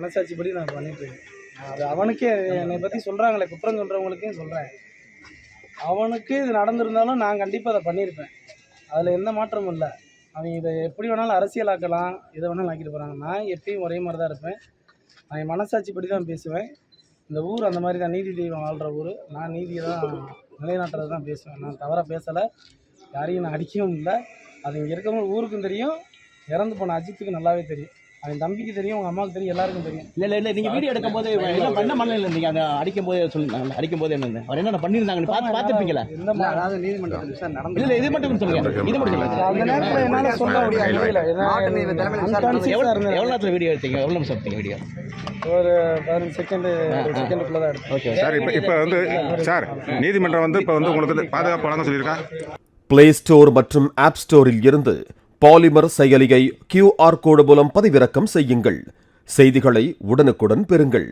மனசாட்சிப்படி நான் பண்ணிட்டு இருக்கேன். அது அவனுக்கே என்னை பற்றி சொல்கிறாங்களே, குற்றம் சொல்கிறவங்களுக்கே சொல்கிறேன். அவனுக்கு இது நடந்திருந்தாலும் நான் கண்டிப்பாக அதை பண்ணியிருப்பேன். அதில் எந்த மாற்றமும் இல்லை. அவங்க இதை எப்படி வேணாலும் அரசியலாக்கலாம், எதை வேணாலும் ஆக்கிட்டு போகிறாங்க. நான் எப்பயும் ஒரே மாதிரி தான் இருப்பேன். நான் என் மனசாட்சிப்படி தான் பேசுவேன். இந்த ஊர் அந்த மாதிரி தான், நீதி தெய்வம் வாழ்கிற ஊர். நான் நீதியை தான் நிலைநாட்டுறது தான் பேசுவேன். நான் தவறாக பேசலை, யாரையும் நான் அடிக்கவும் இல்லை. அது இங்கே இருக்கவங்க ஊருக்கும் தெரியும், இறந்து போன அஜித்துக்கு நல்லாவே தெரியும், அவன் தம்பிக்கு தெரியும், உங்கள் அம்மாவுக்கு தெரியும், எல்லாருக்கும் தெரியும். இல்லை நீங்கள் வீடியோ எடுக்கும் போது எல்லாம் பண்ண மனநிலை இருந்தீங்க. அதை அடிக்கும் போது சொல்லுங்க, அடிக்கும் போது என்ன அவர் என்னென்ன பண்ணியிருந்தாங்கன்னு பார்த்துருப்பீங்களா? அதாவது நீதிமன்றத்தில் நடந்து இல்லை இது மட்டும் சொல்லுங்க, இது மட்டும் சொல்லுங்க. அந்த நேரத்தில் என்னால் சொல்ல முடியல. எவ்வளோ நேரத்தில் வீடியோ எடுத்தீங்க? எவ்வளோ நிமிஷம் எடுத்தீங்க வீடியோ? ஒரு 15 செகண்டுக்குள்ளே தான் எடுத்தேன். Okay sir. இப்போ வந்து சார் நீதிமன்றம் வந்து இப்போ வந்து உங்களுக்கு பாதுகாப்பு வழங்க சொல்லியிருக்காங்க. பிளே ஸ்டோர் மற்றும் ஆப் ஸ்டோரில் இருந்து பாலிமர் செயலியை QR கோடு மூலம் பதிவிறக்கம் செய்யுங்கள். செய்திகளை உடனுக்குடன் பெறுங்கள்.